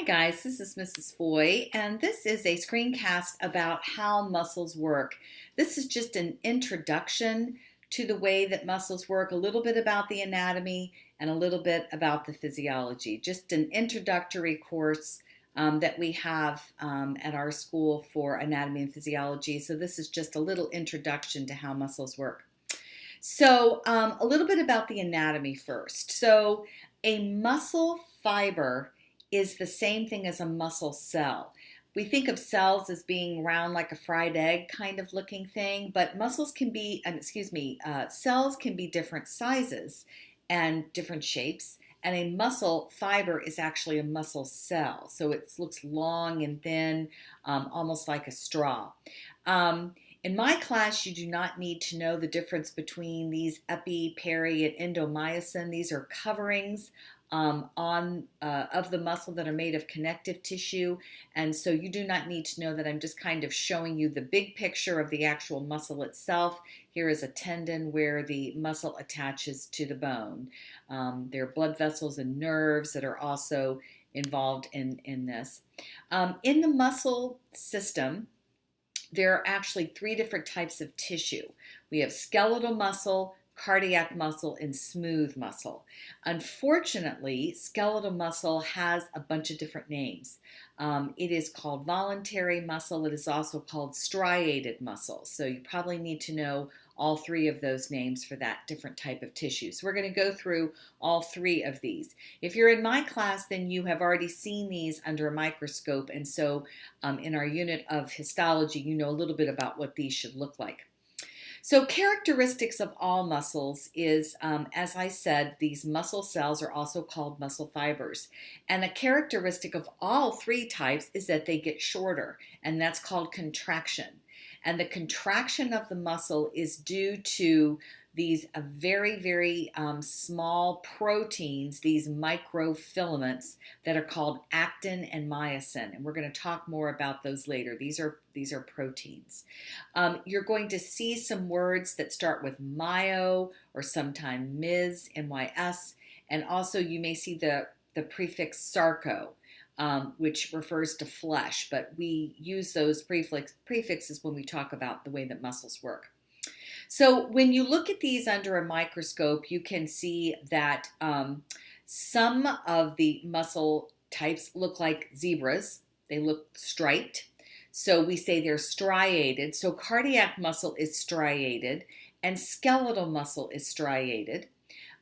Hi guys, this is Mrs. Foy, and this is a screencast about how muscles work. This is just an introduction to the way that muscles work, a little bit about the anatomy and a little bit about the physiology. Just an introductory course that we have at our school for anatomy and physiology. So this is just a little introduction to how muscles work. So a little bit about the anatomy first. So a muscle fiber is the same thing as a muscle cell. We think of cells as being round like a fried egg kind of looking thing, but muscles can be, cells can be different sizes and different shapes. And a muscle fiber is actually a muscle cell. So it looks long and thin, almost like a straw. In my class, you do not need to know the difference between these epi, peri, and endomyosin. These are coverings of the muscle that are made of connective tissue, and so you do not need to know that. I'm just kind of showing you the big picture of the actual muscle itself. Here is a tendon where the muscle attaches to the bone. There are blood vessels and nerves that are also involved in this. In the muscle system, there are actually three different types of tissue. We have skeletal muscle, cardiac muscle, and smooth muscle. Unfortunately, skeletal muscle has a bunch of different names. It is called voluntary muscle. It is also called striated muscle. So you probably need to know all three of those names for that different type of tissue. So we're going to go through all three of these. If you're in my class, then you have already seen these under a microscope. And so in our unit of histology, you know a little bit about what these should look like. So characteristics of all muscles is, as I said, these muscle cells are also called muscle fibers. And a characteristic of all three types is that they get shorter, and that's called contraction. And the contraction of the muscle is due to these very small proteins, these microfilaments that are called actin and myosin. And we're going to talk more about those later. These are proteins. You're going to see some words that start with myo or sometimes mys, M-Y-S. And also you may see the prefix sarco, which refers to flesh. But we use those prefixes when we talk about the way that muscles work. So when you look at these under a microscope, you can see that some of the muscle types look like zebras. They look striped. So we say they're striated. So cardiac muscle is striated and skeletal muscle is striated.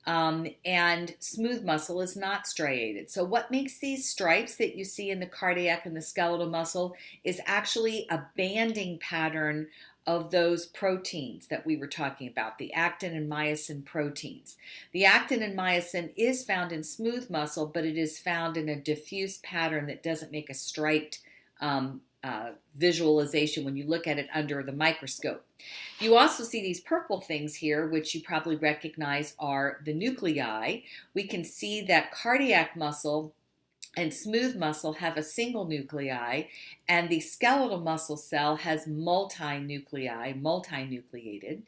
And smooth muscle is not striated. So what makes these stripes that you see in the cardiac and the skeletal muscle is actually a banding pattern of those proteins that we were talking about, the actin and myosin proteins. The actin and myosin is found in smooth muscle, but it is found in a diffuse pattern that doesn't make a striped visualization when you look at it under the microscope. You also see these purple things here, which you probably recognize are the nuclei. We can see that cardiac muscle and smooth muscle have a single nuclei, and the skeletal muscle cell has multinucleated.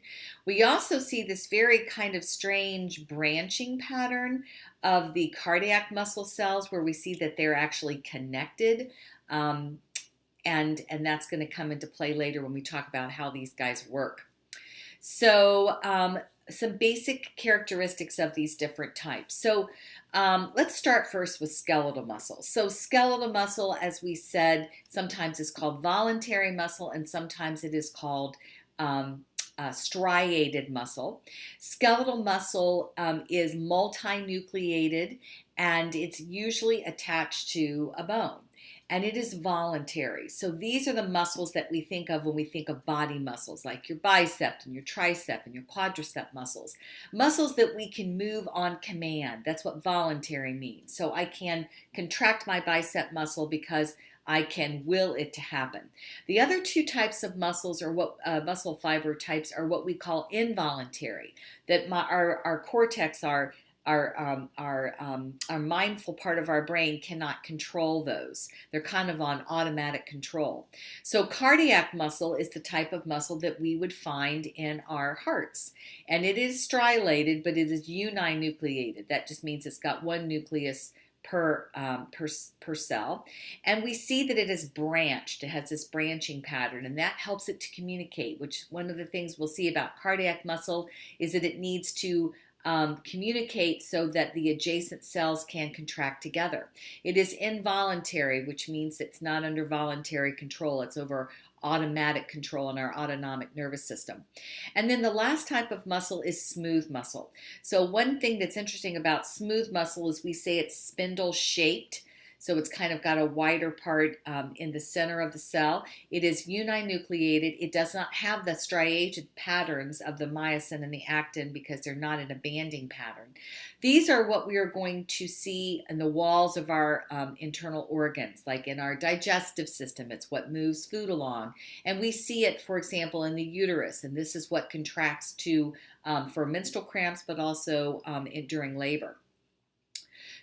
We also see this very kind of strange branching pattern of the cardiac muscle cells where we see that they're actually connected. And that's going to come into play later when we talk about how these guys work. So some basic characteristics of these different types. So let's start first with skeletal muscle. So skeletal muscle, as we said, sometimes is called voluntary muscle and sometimes it is called striated muscle. Skeletal muscle is multinucleated and it's usually attached to a bone. And it is voluntary. So these are the muscles that we think of when we think of body muscles, like your bicep and your tricep and your quadricep muscles. Muscles that we can move on command. That's what voluntary means. So I can contract my bicep muscle because I can will it to happen. The other two types of muscles or what muscle fiber types are what we call involuntary, that our cortex, our mindful part of our brain cannot control those. They're kind of on automatic control. So cardiac muscle is the type of muscle that we would find in our hearts. And it is striated, but it is uninucleated. That just means it's got one nucleus per cell. And we see that it is branched. It has this branching pattern, and that helps it to communicate, which one of the things we'll see about cardiac muscle is that it needs to communicate so that the adjacent cells can contract together. It is involuntary, which means it's not under voluntary control. It's over automatic control in our autonomic nervous system. And then the last type of muscle is smooth muscle. So one thing that's interesting about smooth muscle is we say it's spindle shaped. So it's kind of got a wider part in the center of the cell. It is uninucleated. It does not have the striated patterns of the myosin and the actin because they're not in a banding pattern. These are what we are going to see in the walls of our internal organs, like in our digestive system. It's what moves food along. And we see it, for example, in the uterus. And this is what contracts for menstrual cramps, but also during labor.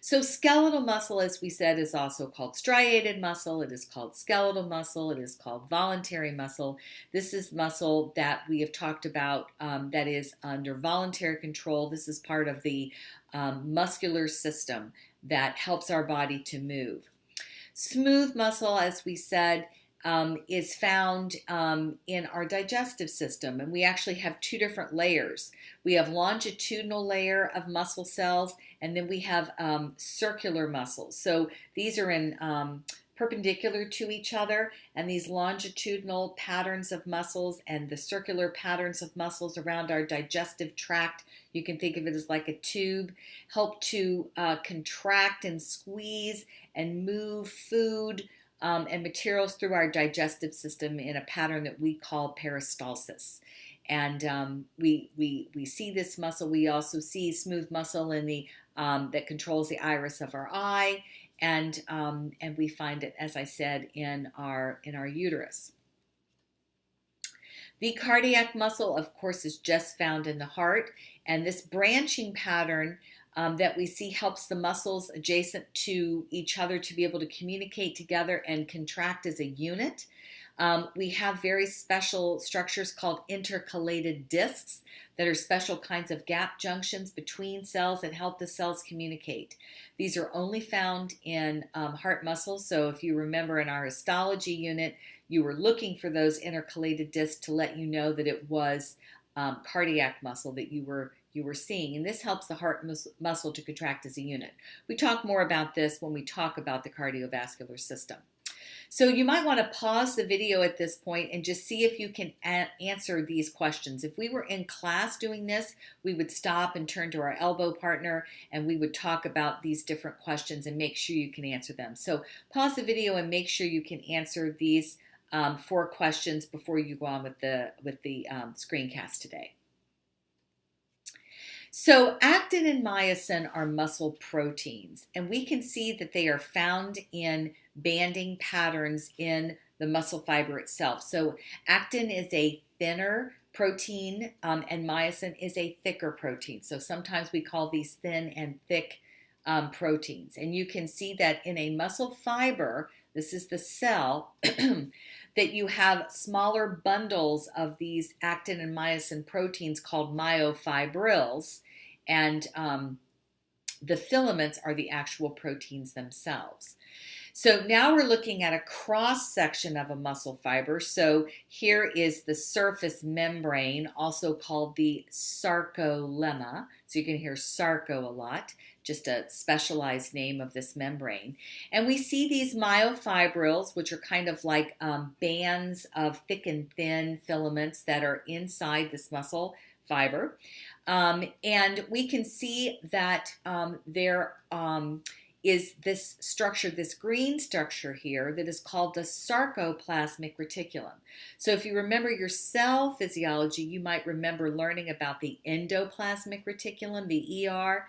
So skeletal muscle, as we said, is also called striated muscle. It is called skeletal muscle. It is called voluntary muscle. This is muscle that we have talked about that is under voluntary control. This is part of the muscular system that helps our body to move. Smooth muscle, as we said, is found in our digestive system, and we actually have two different layers. We have longitudinal layer of muscle cells, and then we have circular muscles. So these are in perpendicular to each other, and these longitudinal patterns of muscles and the circular patterns of muscles around our digestive tract, you can think of it as like a tube, help to contract and squeeze and move food and materials through our digestive system in a pattern that we call peristalsis. And we see this muscle. We also see smooth muscle in the that controls the iris of our eye, and we find it, as I said, in our uterus. The cardiac muscle, of course, is just found in the heart, and this branching pattern that we see helps the muscles adjacent to each other to be able to communicate together and contract as a unit. We have very special structures called intercalated discs that are special kinds of gap junctions between cells that help the cells communicate. These are only found in heart muscle. So if you remember in our histology unit, you were looking for those intercalated discs to let you know that it was cardiac muscle that you were seeing, and this helps the heart muscle to contract as a unit. We talk more about this when we talk about the cardiovascular system. So you might want to pause the video at this point and just see if you can answer these questions. If we were in class doing this, we would stop and turn to our elbow partner and we would talk about these different questions and make sure you can answer them. So pause the video and make sure you can answer these 4 questions before you go on with the screencast today. So actin and myosin are muscle proteins, and we can see that they are found in banding patterns in the muscle fiber itself. So actin is a thinner protein, and myosin is a thicker protein. So sometimes we call these thin and thick proteins. And you can see that in a muscle fiber, this is the cell, that you have smaller bundles of these actin and myosin proteins called myofibrils, and the filaments are the actual proteins themselves. So now we're looking at a cross section of a muscle fiber. So here is the surface membrane, also called the sarcolemma. So you can hear sarco a lot, just a specialized name of this membrane. And we see these myofibrils, which are kind of like bands of thick and thin filaments that are inside this muscle fiber. And we can see that there is this structure, this green structure here, that is called the sarcoplasmic reticulum. So if you remember your cell physiology, you might remember learning about the endoplasmic reticulum, the ER,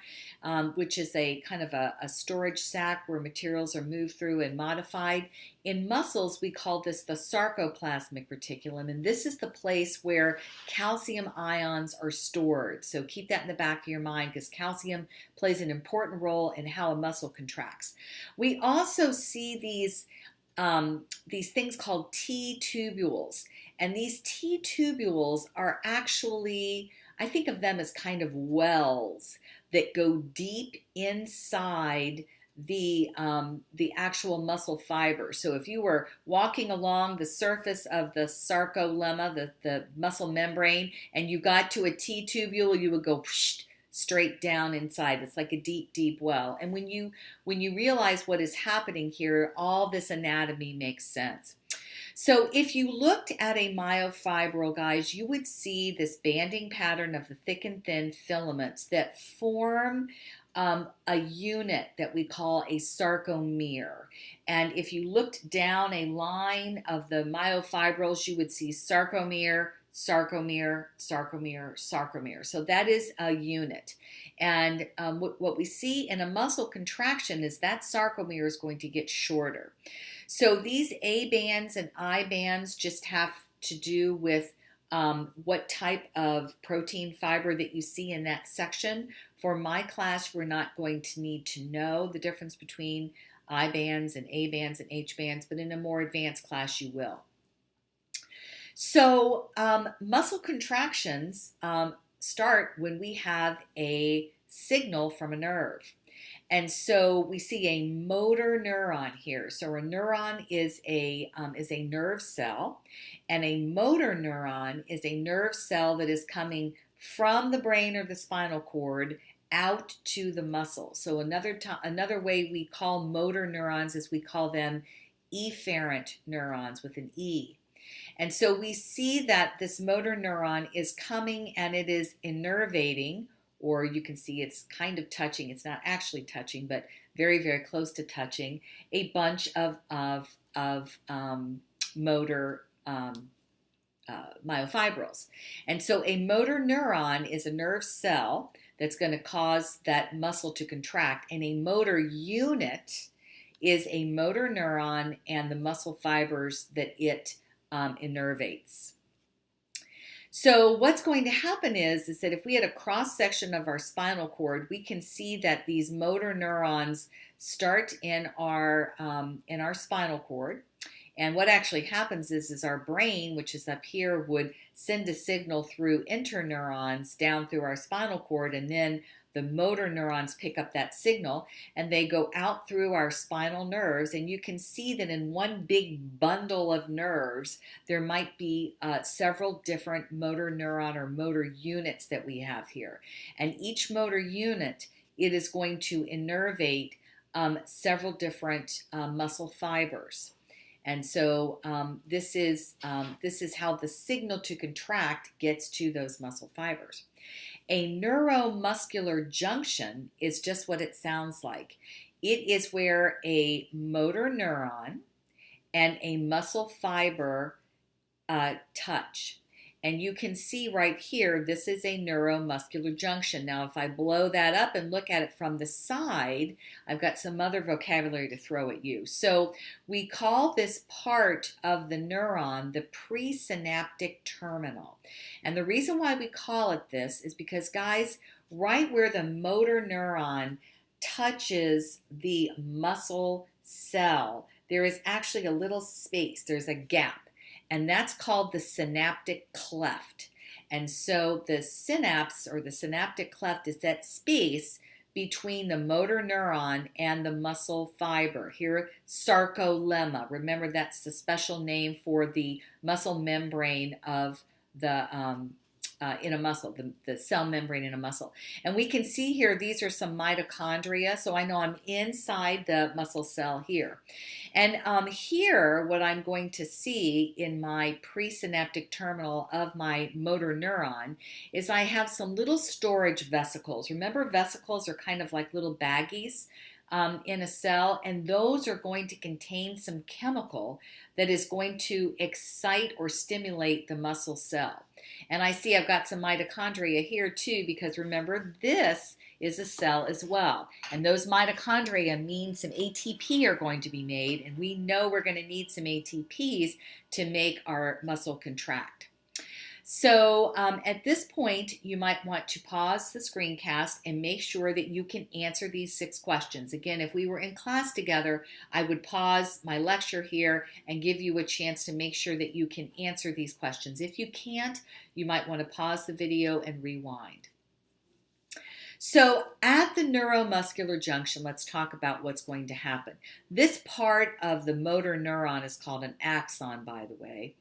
which is a kind of a storage sac where materials are moved through and modified. In muscles, we call this the sarcoplasmic reticulum, and this is the place where calcium ions are stored. So keep that in the back of your mind, because calcium plays an important role in how a muscle contracts. We also see these things called T-tubules, and these T-tubules are actually, I think of them as kind of wells that go deep inside the actual muscle fiber. So if you were walking along the surface of the sarcolemma, the muscle membrane, and you got to a T-tubule, you would go straight down inside. It's like a deep, deep well. And when you realize what is happening here, all this anatomy makes sense. So if you looked at a myofibril, guys, you would see this banding pattern of the thick and thin filaments that form a unit that we call a sarcomere. And if you looked down a line of the myofibrils, you would see sarcomere, sarcomere, sarcomere, sarcomere. So that is a unit. And what we see in a muscle contraction is that sarcomere is going to get shorter. So these A bands and I bands just have to do with what type of protein fiber that you see in that section. For my class, we're not going to need to know the difference between I bands and A bands and H bands, but in a more advanced class you will. So muscle contractions start when we have a signal from a nerve. And so we see a motor neuron here. So a neuron is a nerve cell, and a motor neuron is a nerve cell that is coming from the brain or the spinal cord out to the muscle. So another way we call motor neurons is we call them efferent neurons with an E. And so we see that this motor neuron is coming and it is innervating, or you can see it's kind of touching. It's not actually touching, but very, very close to touching a bunch of motor myofibrils. And so a motor neuron is a nerve cell that's going to cause that muscle to contract, and a motor unit is a motor neuron and the muscle fibers that it innervates. So what's going to happen is that if we had a cross section of our spinal cord, we can see that these motor neurons start in our spinal cord. And what actually happens is our brain, which is up here, would send a signal through interneurons down through our spinal cord, and then the motor neurons pick up that signal and they go out through our spinal nerves. And you can see that in one big bundle of nerves, there might be several different motor neuron or motor units that we have here. And each motor unit, it is going to innervate several different muscle fibers. And so this is how the signal to contract gets to those muscle fibers. A neuromuscular junction is just what it sounds like. It is where a motor neuron and a muscle fiber touch. And you can see right here, this is a neuromuscular junction. Now, if I blow that up and look at it from the side, I've got some other vocabulary to throw at you. So we call this part of the neuron the presynaptic terminal. And the reason why we call it this is because, guys, right where the motor neuron touches the muscle cell, there is actually a little space. There's a gap. And that's called the synaptic cleft. And so the synapse or the synaptic cleft is that space between the motor neuron and the muscle fiber. Here, sarcolemma. Remember, that's the special name for the muscle membrane of the in a muscle, the cell membrane in a muscle. And we can see here, these are some mitochondria. So I know I'm inside the muscle cell here. And here, what I'm going to see in my presynaptic terminal of my motor neuron is I have some little storage vesicles. Remember, vesicles are kind of like little baggies in a cell, and those are going to contain some chemical that is going to excite or stimulate the muscle cell. And I see I've got some mitochondria here too, because remember, this is a cell as well. And those mitochondria mean some ATP are going to be made, and we know we're going to need some ATPs to make our muscle contract. So at this point, you might want to pause the screencast and make sure that you can answer these 6 questions. Again, if we were in class together, I would pause my lecture here and give you a chance to make sure that you can answer these questions. If you can't, you might want to pause the video and rewind. So at the neuromuscular junction, let's talk about what's going to happen. This part of the motor neuron is called an axon, by the way,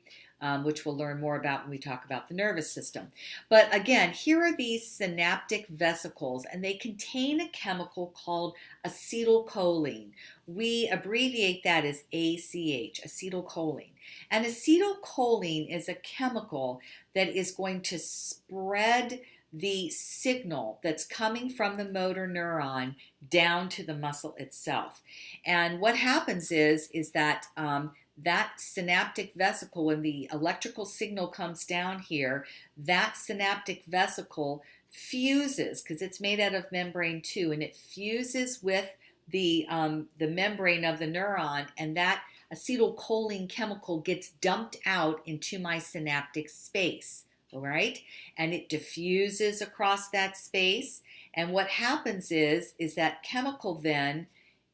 which we'll learn more about when we talk about the nervous system. But again, here are these synaptic vesicles, and they contain a chemical called acetylcholine. We abbreviate that as ACH, acetylcholine. And acetylcholine is a chemical that is going to spread the signal that's coming from the motor neuron down to the muscle itself. And what happens is that that synaptic vesicle, when the electrical signal comes down here, that synaptic vesicle fuses, because it's made out of membrane too, and it fuses with the membrane of the neuron, and that acetylcholine chemical gets dumped out into my synaptic space. All right, and it diffuses across that space, and what happens is that chemical then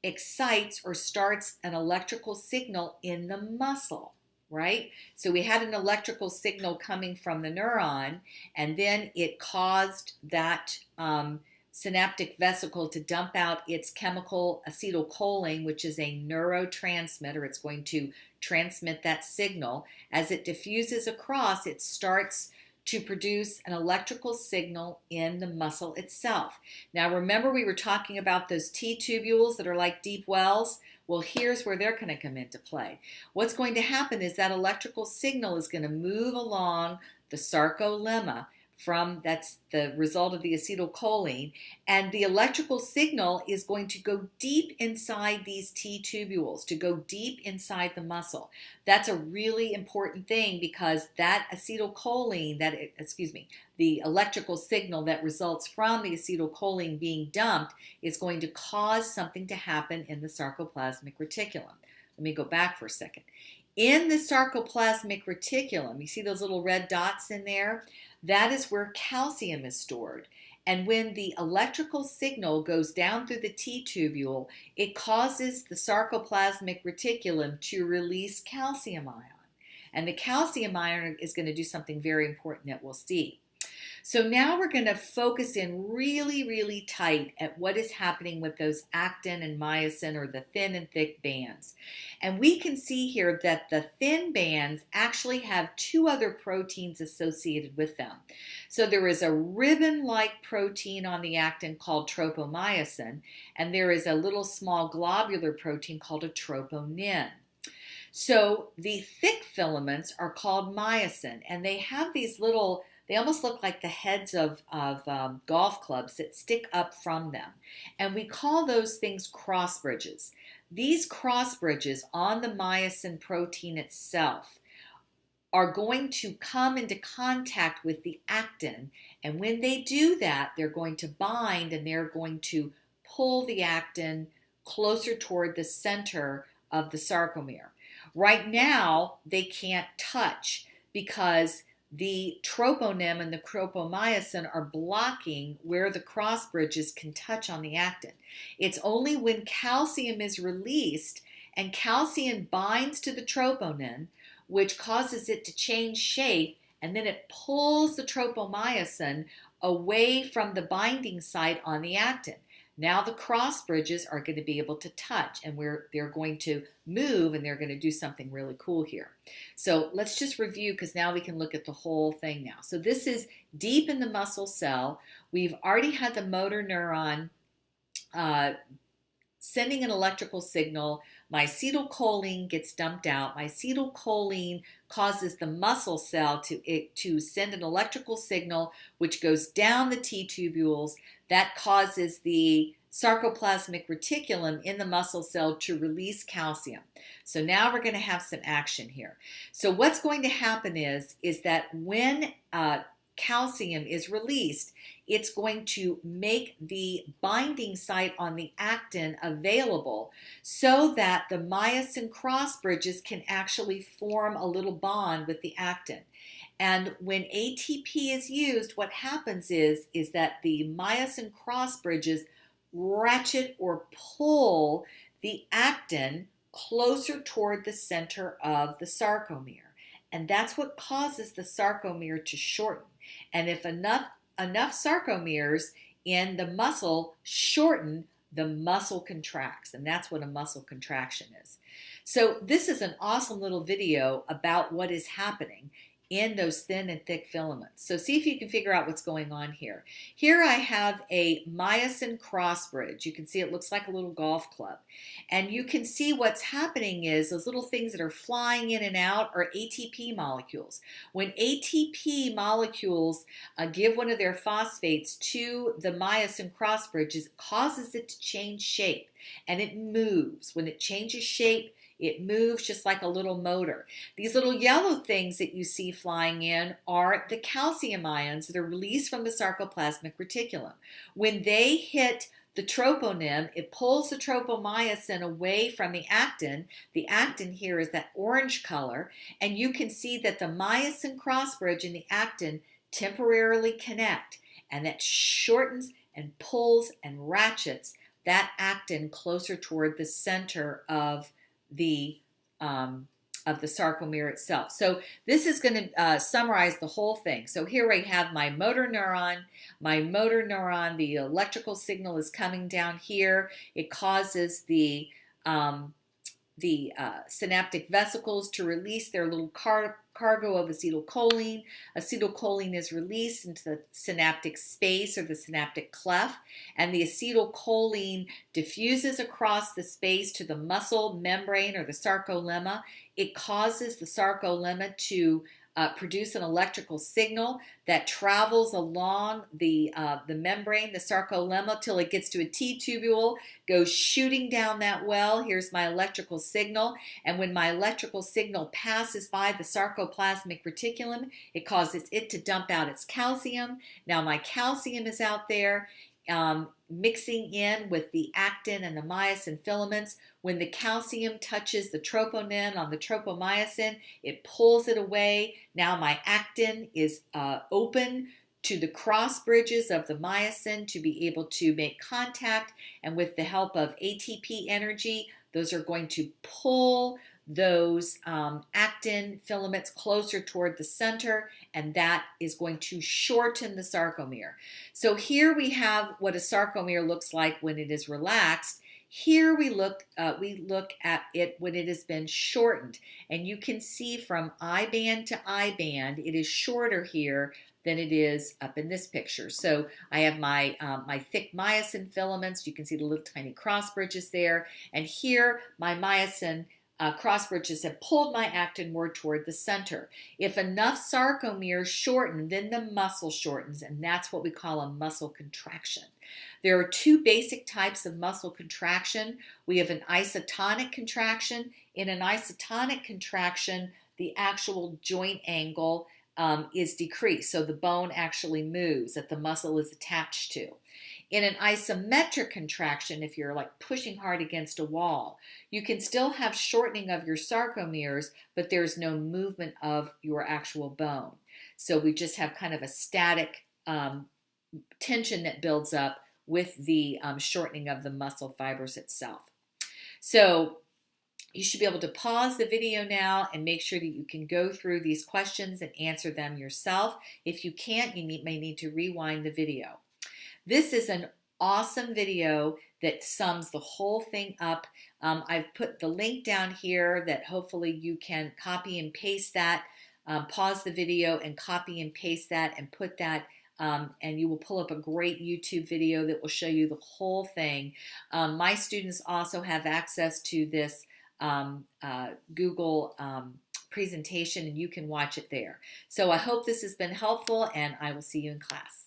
excites or starts an electrical signal in the muscle, right? So we had an electrical signal coming from the neuron, and then it caused that synaptic vesicle to dump out its chemical acetylcholine, which is a neurotransmitter. It's going to transmit that signal. As it diffuses across, it starts to produce an electrical signal in the muscle itself. Now remember, we were talking about those T-tubules that are like deep wells? Well, here's where they're going to come into play. What's going to happen is that electrical signal is going to move along the sarcolemma, that's the result of the acetylcholine, and the electrical signal is going to go deep inside these T-tubules, to go deep inside the muscle. That's a really important thing, because that acetylcholine, the electrical signal that results from the acetylcholine being dumped is going to cause something to happen in the sarcoplasmic reticulum. Let me go back for a second. In the sarcoplasmic reticulum, you see those little red dots in there? That is where calcium is stored. And when the electrical signal goes down through the T-tubule, it causes the sarcoplasmic reticulum to release calcium ion. And the calcium ion is going to do something very important that we'll see. So now we're going to focus in really, really tight at what is happening with those actin and myosin, or the thin and thick bands. And we can see here that the thin bands actually have two other proteins associated with them. So there is a ribbon-like protein on the actin called tropomyosin, and there is a little small globular protein called a troponin. So the thick filaments are called myosin, and they have these little, they almost look like the heads of golf clubs that stick up from them. And we call those things crossbridges. These crossbridges on the myosin protein itself are going to come into contact with the actin. And when they do that, they're going to bind, and they're going to pull the actin closer toward the center of the sarcomere. Right now, they can't touch, because the troponin and the tropomyosin are blocking where the cross bridges can touch on the actin. It's only when calcium is released and calcium binds to the troponin, which causes it to change shape, and then it pulls the tropomyosin away from the binding site on the actin. Now the cross bridges are going to be able to touch, and they're going to move, and they're going to do something really cool here. So let's just review, because now we can look at the whole thing now. So this is deep in the muscle cell. We've already had the motor neuron sending an electrical signal. My acetylcholine gets dumped out. My acetylcholine causes the muscle cell to send an electrical signal, which goes down the T-tubules. That causes the sarcoplasmic reticulum in the muscle cell to release calcium. So now we're going to have some action here. So what's going to happen is that when calcium is released, it's going to make the binding site on the actin available, so that the myosin cross bridges can actually form a little bond with the actin. And when ATP is used, what happens is that the myosin cross bridges ratchet or pull the actin closer toward the center of the sarcomere. And that's what causes the sarcomere to shorten. And if enough sarcomeres in the muscle shorten, the muscle contracts, and that's what a muscle contraction is. So this is an awesome little video about what is happening in those thin and thick filaments. So see if you can figure out what's going on here. Here I have a myosin crossbridge. You can see it looks like a little golf club. And you can see what's happening is those little things that are flying in and out are ATP molecules. When ATP molecules give one of their phosphates to the myosin crossbridges, it causes it to change shape and it moves. When it changes shape, it moves just like a little motor. These little yellow things that you see flying in are the calcium ions that are released from the sarcoplasmic reticulum. When they hit the troponin, it pulls the tropomyosin away from the actin. The actin here is that orange color, and you can see that the myosin crossbridge and the actin temporarily connect, and that shortens and pulls and ratchets that actin closer toward the center of the sarcomere itself. So this is going to summarize the whole thing. So here I have my motor neuron. My motor neuron, the electrical signal is coming down here. It causes the synaptic vesicles to release their little cargo of acetylcholine. Acetylcholine is released into the synaptic space or the synaptic cleft, and the acetylcholine diffuses across the space to the muscle membrane or the sarcolemma. It causes the sarcolemma to produce an electrical signal that travels along the membrane, the sarcolemma, till it gets to a T-tubule, goes shooting down that well. Here's my electrical signal, and when my electrical signal passes by the sarcoplasmic reticulum, it causes it to dump out its calcium. Now my calcium is out there mixing in with the actin and the myosin filaments. When the calcium touches the troponin on the tropomyosin, it pulls it away. Now my actin is open to the cross bridges of the myosin to be able to make contact, and with the help of ATP energy, those are going to pull those actin filaments closer toward the center, and that is going to shorten the sarcomere. So here we have what a sarcomere looks like when it is relaxed. Here we look at it when it has been shortened, and you can see from eye band to eye band, it is shorter here than it is up in this picture. So I have my my thick myosin filaments. You can see the little tiny cross bridges there, and here my myosin cross bridges have pulled my actin more toward the center. If enough sarcomeres shorten, then the muscle shortens, and that's what we call a muscle contraction. There are two basic types of muscle contraction. We have an isotonic contraction. In an isotonic contraction, the actual joint angle is decreased, so the bone actually moves that the muscle is attached to. In an isometric contraction, if you're like pushing hard against a wall, you can still have shortening of your sarcomeres, but there's no movement of your actual bone. So we just have kind of a static tension that builds up with the shortening of the muscle fibers itself. So you should be able to pause the video now and make sure that you can go through these questions and answer them yourself. If you can't, you may need to rewind the video. This is an awesome video that sums the whole thing up. I've put the link down here that hopefully you can copy and paste that, pause the video and copy and paste that and put that, and you will pull up a great YouTube video that will show you the whole thing. My students also have access to this Google presentation, and you can watch it there. So I hope this has been helpful, and I will see you in class.